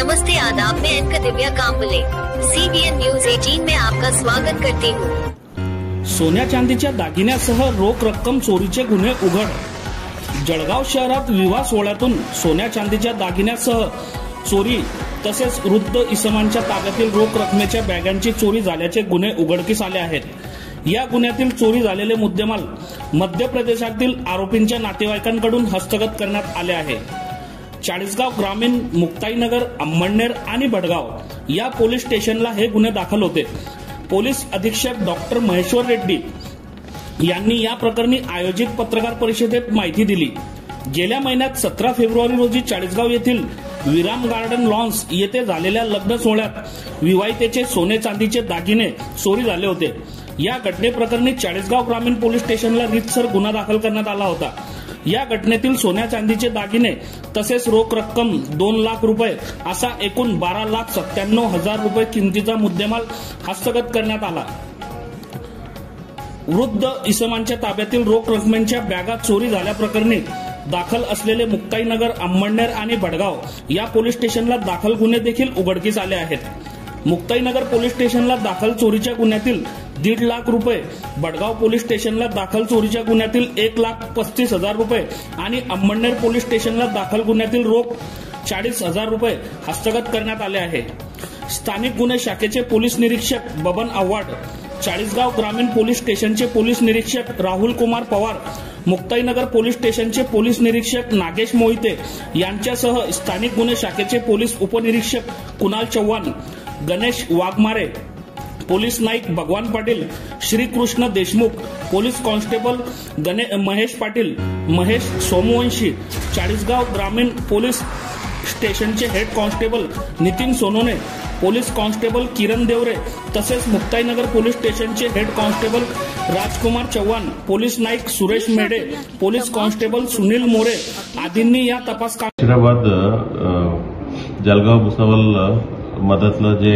नमस्ते आदाब, मैं एंकर दिव्या Kamble CBN news 18 में आपका स्वागत करती हूँ। सोन्या चांदीच्या दागिन्यासह रोख रक्कम चोरीचे गुन्हे उघड। जळगाव शहरात विवाह सोहळ्यातून सोन्या चांदीच्या दागिन्यासह चोरी तसेच वृद्ध इसमांच्या ताब्यातील रोख रकमेच्या बॅगांची चोरी झाल्याचे गुन्हे उघडकीस आले आहेत। या गुन्ह्यातील चोरी झालेले मुद्देमाल मध्य प्रदेशातील आरोपींच्या नातेवाईकांकडून हस्तगत करण्यात आले आहे। चाळीसगाव ग्रामीण, मुक्ताईनगर, अंमळनेर आणि भडगाव या पोलीस स्टेशनला हे गुन्हे दाखल होते। पोलीस अधीक्षक डॉक्टर महेश्वर रेड्डी यांनी या प्रकरणी आयोजित पत्रकार परिषदेत माहिती दिली। गेल्या महिन्यात 17 फेब्रुवारी रोजी चाळीसगाव येथील विराम गार्डन लॉन्स येथे झालेल्या लग्न सोहळ्यात विवाहितेचे सोने चांदीचे दागिने चोरी झाले होते। या घटनेप्रकरणी चाळीसगाव ग्रामीण पोलीस स्टेशनला रीतसर गुन्हा दाखल करण्यात आला होता। या घटनेतील सोन्या चांदीचे दागिने तसेच रोख रक्कम 2 लाख रुपये असा एकूण 12,97,000 रुपये किमतीचा मुद्देमाल हस्तगत करण्यात आला। वृद्ध इसमांच्या ताब्यातील रोख रकमेच्या बॅगा चोरी झाल्याप्रकरणी दाखल असलेले मुक्ताईनगर, अंमळनेर आणि भडगाव या पोलीस स्टेशनला दाखल गुन्हे देखील उघडकीस आले आहेत। मुक्ताईनगर पोलीस स्टेशनला दाखल चोरीच्या गुन्ह्यातील 1.5 लाख रुपये, भडगाव पोलीस स्टेशनला दाखल चोरीच्या गुन्ह्यातील 1,35,000 रुपये आणि अंमळनेर पोलीस स्टेशनला दाखल गुन्ह्यातील रोख 40,000 रुपये हस्तगत करण्यात आले आहे। स्थानिक गुन्हे शाखेचे पोलीस निरीक्षक बबन आव्हाड, चाळीसगाव ग्रामीण पोलीस स्टेशनचे पोलीस निरीक्षक राहुल कुमार पवार, मुक्ताईनगर पोलीस स्टेशनचे पोलीस निरीक्षक नागेश मोहिते यांच्यासह स्थानिक गुन्हे शाखेचे पोलीस उपनिरीक्षक Kunal Chavan, Ganesh Waghmare, police naik Bhagwan Patil, Shrikrishna Deshmukh, police constable Mahesh Patil, Mahesh Somvanshi, Chalisgaon ग्रामीण पोलीस स्टेशनचे head constable Nitin Sonone, police constable Kiran Deore तसेच मुक्ताईनगर पोलीस स्टेशनचे head constable Rajkumar Chavan, police naik Suresh Medhe, police constable Sunil More आदींनी या तपास जळगाव भुसावळ मधातलं जे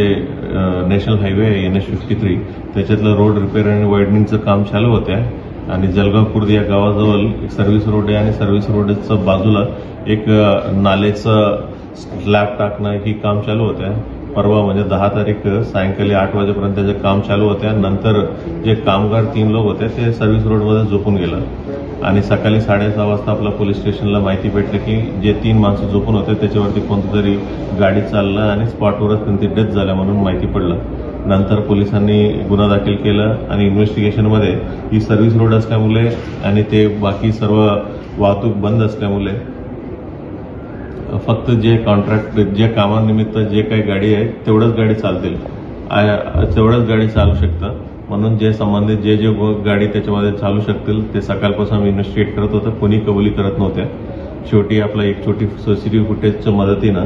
नॅशनल हायवे आहे NH-53 त्याच्यातलं रोड रिपेअर आणि वायडनिंगचं काम चालू होतं आणि जळगाव खुर्द या गावाजवळ एक सर्व्हिस रोड आहे आणि सर्व्हिस रोडच्या बाजूला एक नालेचं स्लॅब टाकणं ही काम चालू होतं। परवा म्हणजे 10 तारीख सायंकाळी 8 वाजेपर्यंत त्याचं काम चालू होतं। नंतर जे कामगार 3 लोक होते ते सर्व्हिस रोडमध्ये झोपून गेलं आणि सकाळी 6:30 वाजता आपल्या पोलीस स्टेशनला माहिती भेटली की जे 3 माणसं झोपून होते त्याच्यावरती कोणती तरी गाडी चाललं आणि स्पॉटवरच त्यांची डेथ झाल्या म्हणून माहिती पडलं। नंतर पोलिसांनी गुन्हा दाखल केला आणि इन्व्हेस्टिगेशनमध्ये ही सर्व्हिस रोड असल्यामुळे आणि ते बाकी सर्व वाहतूक बंद असल्यामुळे फक्त जे कॉन्ट्रॅक्ट जे कामानिमित्त जे काही गाडी आहे तेवढंच गाडी चालतील, तेवढंच गाडी चालू शकतं म्हणून जे संबंधित जे गाडी त्याच्यामध्ये चालू शकतील ते सकाळपासून आम्ही इन्व्हेस्टिगेट करत होतो। कोणी कबुली करत नव्हत्या। शेवटी आपला एक छोटी CCTV फुटेजच्या मदतीनं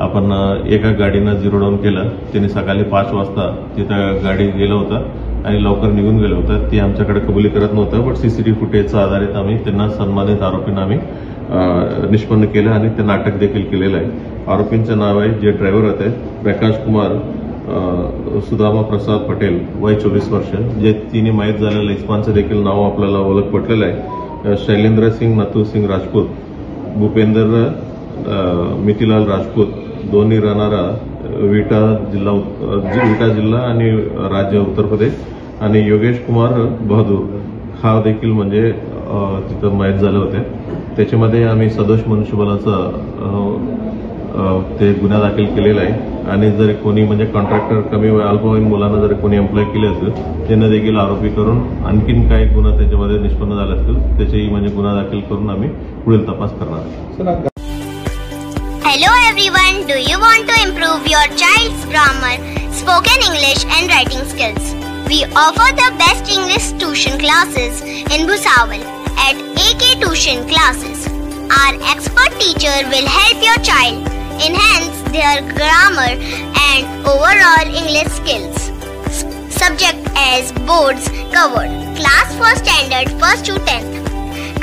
आपण एका गाडीनं झिरो डाऊन केलं। त्यांनी सकाळी 5 वाजता तिथं गाडी गेलं होतं आणि लवकर निघून गेलं होतं। ती आमच्याकडे कबुली करत नव्हतं, पण CCTV फुटेजच्या आधारित आम्ही त्यांना संबंधित आरोपींना आम्ही निष्पन्न केलं आणि ते नाटक देखील केलेलं आहे। आरोपींचं नाव आहे जे ड्रायव्हर होते प्रकाश कुमार सुदामा प्रसाद पटेल, वय 24 वर्ष। जे तिन्ही माहीत झालेल्या इस्मांचं देखील नाव आपल्याला ओळख पटलेलं आहे। शैलेंद्र सिंग नथू सिंग राजपूत, भूपेंद्र मितीलाल राजपूत, दोन्ही राहणारा विटा जिल्हा आणि राज्य उत्तर प्रदेश, आणि योगेश कुमार बहादूर हा देखील म्हणजे तिथं माहीत झाले होते। त्याच्यामध्ये आम्ही सदोष मनुष्यबळाचा ते गुन्हा दाखल केलेला आहे आणि जर कोणी म्हणजे कॉन्ट्रॅक्टर कमी अल्पवयीन मुलांना जर कोणी एम्प्लॉय केले असेल त्यांना देखील आरोपी करून आणखीन काही गुन्हा त्याच्यामध्ये निष्पन्न झाले असतील त्याचेही म्हणजे गुन्हा दाखल करून आम्ही पुढील तपास करणार। Hello everyone, do you want to improve your child's grammar, spoken English and writing skills? We offer the best English tuition classes in Bhusawal at AK Tuition Classes. Our expert teacher will help your child enhance their grammar and overall English skills. Subject as boards covered. Class for standard 1st to 10th.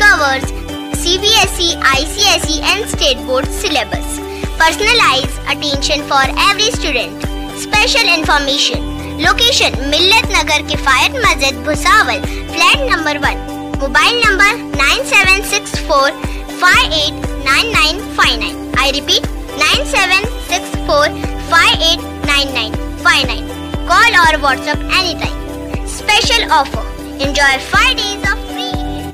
Covers CBSE, ICSE and state board syllabus. Personalized attention for every student. Special information. Location Millat Nagar Kifayat Masjid Bhusawal, flat number 1. Mobile number 9764 589959. I repeat 9764 94589959. Call or WhatsApp anytime. Special offer. Enjoy 5 days of